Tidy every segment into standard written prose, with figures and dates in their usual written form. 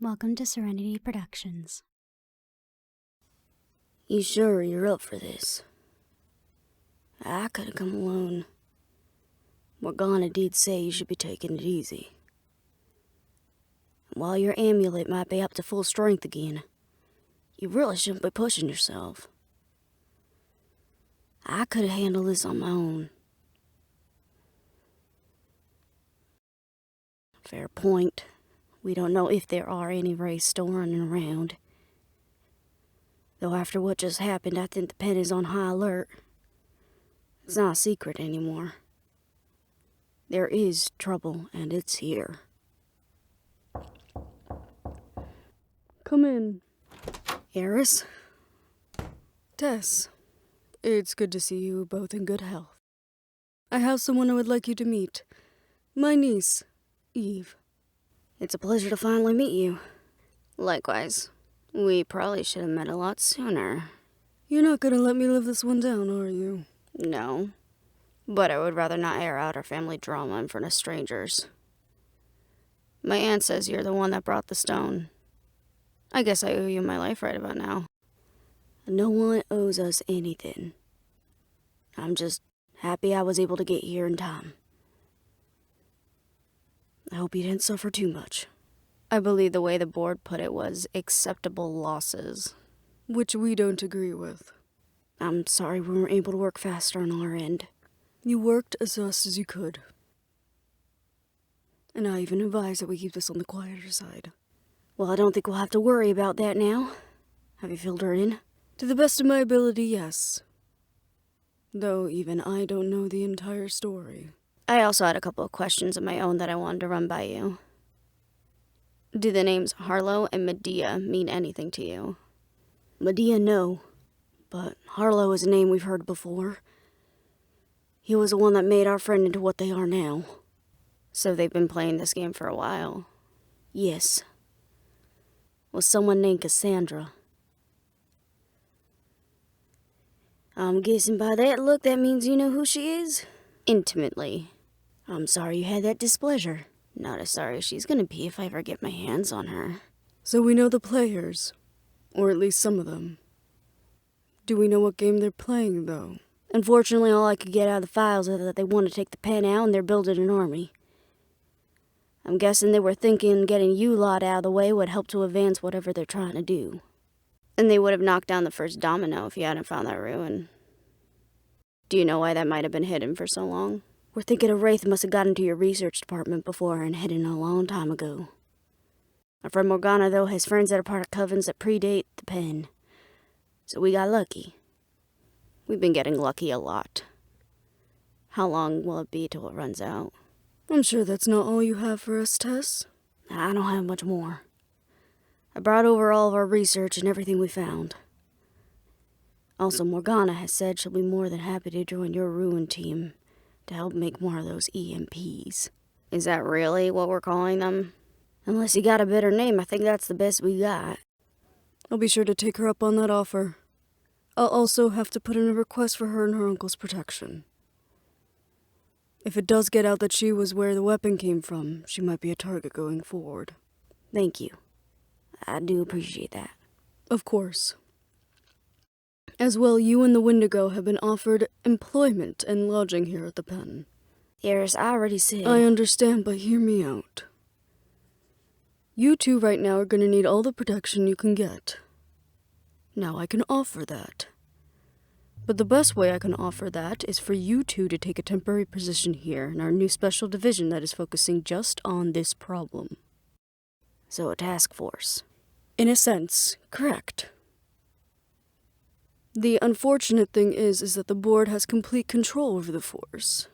Welcome to Serenity Productions. You sure you're up for this? I could have come alone. Morgana did say you should be taking it easy. While your amulet might be up to full strength again, you really shouldn't be pushing yourself. I could have handled this on my own. Fair point. We don't know if there are any wraiths still running around. Though after what just happened, I think the pen is on high alert. It's not a secret anymore. There is trouble, and it's here. Come in. Eris? Tess, it's good to see you both in good health. I have someone I would like you to meet. My niece, Eve. It's a pleasure to finally meet you. Likewise. We probably should have met a lot sooner. You're not gonna let me live this one down, are you? No. But I would rather not air out our family drama in front of strangers. My aunt says you're the one that brought the stone. I guess I owe you my life right about now. No one owes us anything. I'm just happy I was able to get here in time. I hope you didn't suffer too much. I believe the way the board put it was acceptable losses. Which we don't agree with. I'm sorry we weren't able to work faster on our end. You worked as fast as you could. And I even advise that we keep this on the quieter side. Well, I don't think we'll have to worry about that now. Have you filled her in? To the best of my ability, yes. Though even I don't know the entire story. I also had a couple of questions of my own that I wanted to run by you. Do the names Harlow and Medea mean anything to you? Medea, no. But Harlow is a name we've heard before. He was the one that made our friend into what they are now. So they've been playing this game for a while? Yes. With someone named Cassandra. I'm guessing by that look that means you know who she is? Intimately. I'm sorry you had that displeasure. Not as sorry as she's gonna be if I ever get my hands on her. So we know the players. Or at least some of them. Do we know what game they're playing, though? Unfortunately, all I could get out of the files is that they want to take the pen out and they're building an army. I'm guessing they were thinking getting you lot out of the way would help to advance whatever they're trying to do. And they would have knocked down the first domino if you hadn't found that ruin. Do you know why that might have been hidden for so long? We're thinking a wraith must have got into your research department before and hidden a long time ago. Our friend Morgana, though, has friends that are part of covens that predate the pen. So we got lucky. We've been getting lucky a lot. How long will it be till it runs out? I'm sure that's not all you have for us, Tess. I don't have much more. I brought over all of our research and everything we found. Also, Morgana has said she'll be more than happy to join your ruin team to help make more of those EMPs. Is that really what we're calling them? Unless you got a better name, I think that's the best we got. I'll be sure to take her up on that offer. I'll also have to put in a request for her and her uncle's protection. If it does get out that she was where the weapon came from, she might be a target going forward. Thank you. I do appreciate that. Of course. As well, you and the Wendigo have been offered employment and lodging here at the pen. Eris, I already said... I understand, but hear me out. You two right now are going to need all the protection you can get. Now, I can offer that. But the best way I can offer that is for you two to take a temporary position here in our new special division that is focusing just on this problem. So a task force. In a sense, correct. The unfortunate thing is that the board has complete control over the force.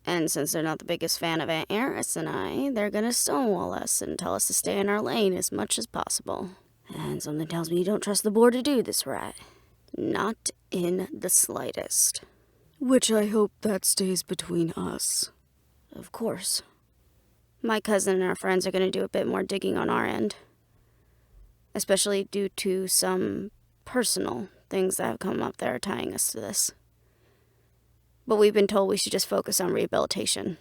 And since they're not the biggest fan of Aunt Eris and I, they're gonna stonewall us and tell us to stay in our lane as much as possible. And something tells me you don't trust the board to do this right. Not in the slightest. Which I hope that stays between us. Of course. My cousin and our friends are gonna do a bit more digging on our end. Especially due to some personal things that have come up that are tying us to this. But we've been told we should just focus on rehabilitation.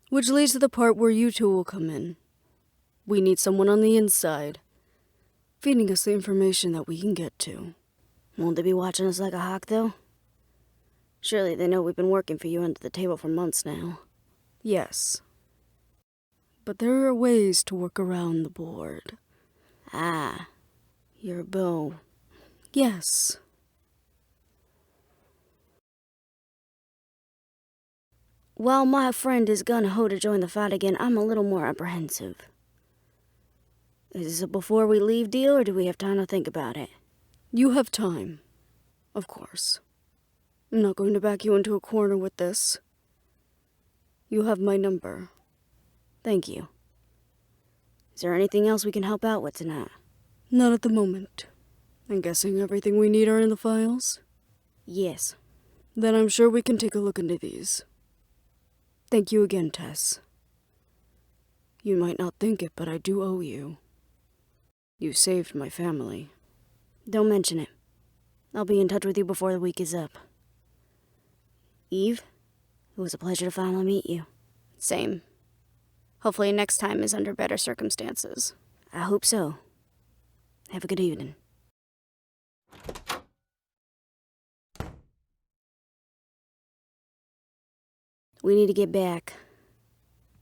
Which leads to the part where you two will come in. We need someone on the inside, feeding us the information that we can get to. Won't they be watching us like a hawk, though? Surely they know we've been working for you under the table for months now. Yes. But there are ways to work around the board. Ah, you're a beau. Yes. While my friend is gung-ho to join the fight again, I'm a little more apprehensive. Is this a before we leave deal, or do we have time to think about it? You have time, of course. I'm not going to back you into a corner with this. You have my number. Thank you. Is there anything else we can help out with tonight? Not at the moment. I'm guessing everything we need are in the files? Yes. Then I'm sure we can take a look into these. Thank you again, Tess. You might not think it, but I do owe you. You saved my family. Don't mention it. I'll be in touch with you before the week is up. Eve, it was a pleasure to finally meet you. Same. Hopefully next time is under better circumstances. I hope so. Have a good evening. We need to get back.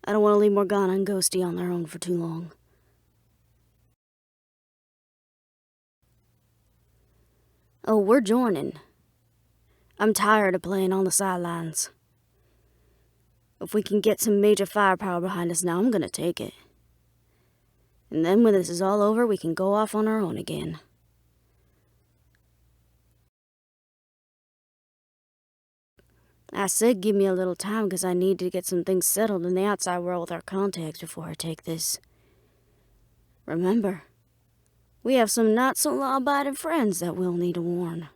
I don't want to leave Morgana and Ghosty on their own for too long. Oh, we're joining. I'm tired of playing on the sidelines. If we can get some major firepower behind us now, I'm gonna take it. And then when this is all over, we can go off on our own again. I said give me a little time because I need to get some things settled in the outside world with our contacts before I take this. Remember, we have some not-so-law-abiding friends that we'll need to warn.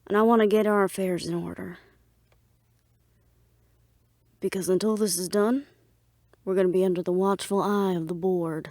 And I want to get our affairs in order. Because until this is done, we're going to be under the watchful eye of the board.